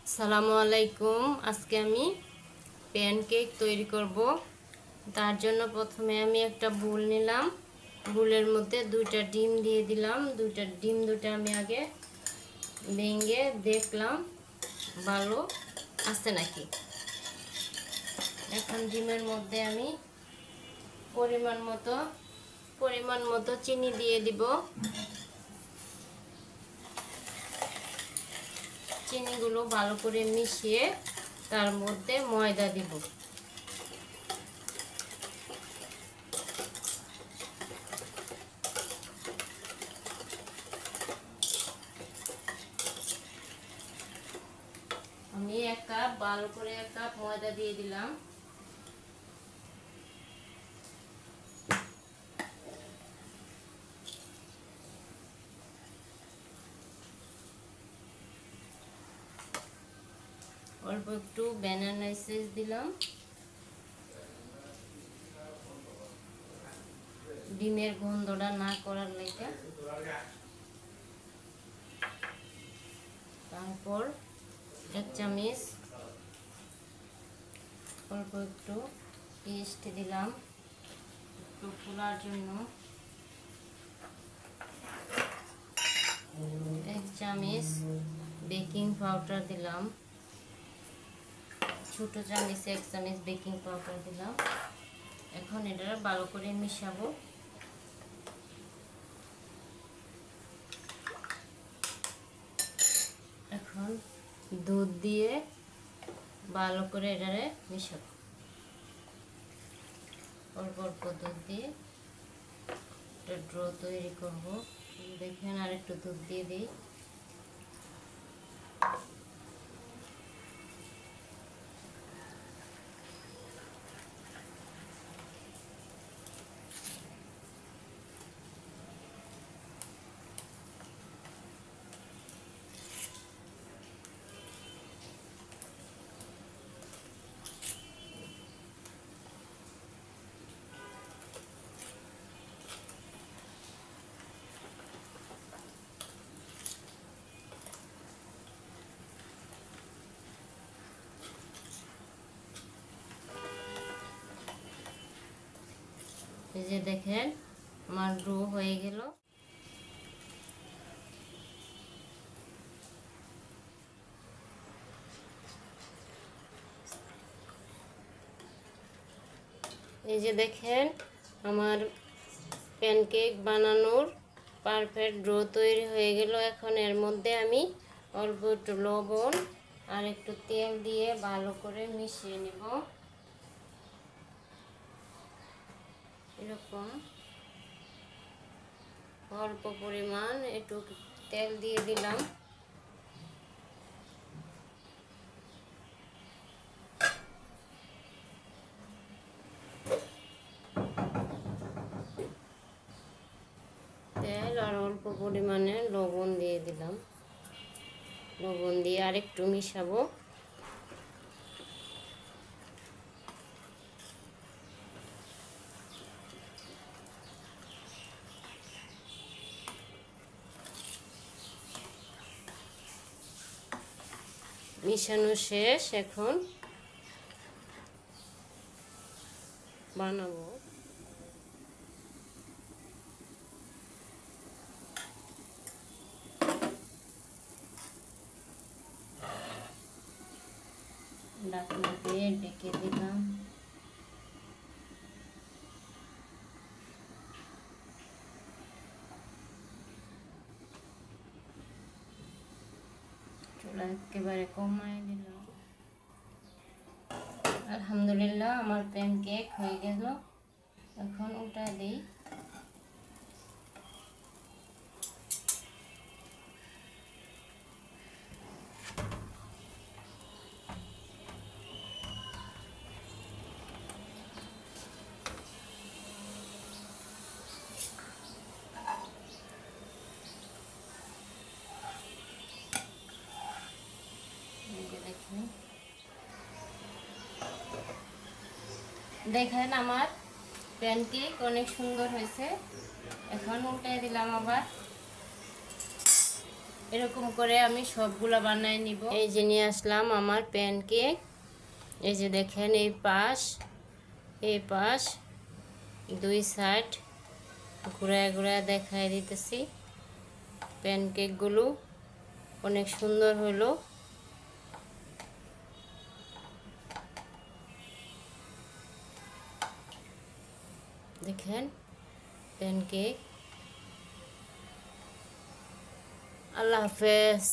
আসসালামু আলাইকুম। আজকে আমি প্যানকেক তৈরি করব। তার জন্য প্রথমে আমি একটা বোল নিলাম। বোলের মধ্যে দুইটা ডিম দিয়ে দিলাম। দুইটা আমি আগে ভেঙে দেখলাম ভালো আছে নাকি। এখন ডিমের মধ্যে আমি পরিমাণ মতো চিনি দিয়ে দিব। চিনিগুলো ভালো করে মিশিয়ে তার মধ্যে ময়দা দিব। আমি ভালো করে 1 কাপ ময়দা দিয়ে দিলাম। অল্প একটু ব্যানানা এসেন্স দিলাম। ডিমের গন্ধটা না করার লাগে। তারপর 1 চামচ অল্প একটু ইস্ট দিলাম একটু ফোলার জন্য। 1 চামচ বেকিং পাউডার দিলাম। ছোট চামচে 1 চামচ বেকিং পাউডার দিলাম। এখন এটা ভালো করে মিশাবো। এখন দুধ দিয়ে ভালো করে এটারে মিশাবো। অল্প অল্প দুধ দিয়ে একটা ড্রো তৈরি করব। দেখেন আর একটু দুধ দিয়ে দিই। এই যে দেখেন আমার ডো হয়ে গেল। এই যে দেখেন আমার প্যানকেক বানানোর পারফেক্ট ডো তৈরি হয়ে গেল। এখন এর মধ্যে আমি অল্প একটু লবণ আর একটু তেল দিয়ে ভালো করে মিশিয়ে নিব। এরকম অল্প পরিমাণ একটু তেল দিয়ে দিলাম। তেল আর অল্প পরিমাণে লবণ দিয়ে দিলাম। লবণ দিয়ে আরেকটু মিশাবো। মিশানো শেষ। এখন বানাবো। ঢাকনা দিয়ে ঢেকে দিলাম। চুলা একেবারে কমায় দিলাম। আলহামদুলিল্লাহ আমার প্যানকেক হয়ে গেল। এখন উল্টা দিই। দেখেন আমার প্যানকেক অনেক সুন্দর হয়েছে। এখন উল্টে দিলাম আবার। এরকম করে আমি সবগুলা বানায় নিব। এই যে নিয়ে আসলাম আমার প্যানকেক। এই যে দেখেন এই পাশ দুই সাইড ঘুরায় ঘুরায় দেখায় দিতেছি। প্যানকেকগুলো অনেক সুন্দর হলো। দেখেন প্যানকেক। আল্লাহ হাফেজ।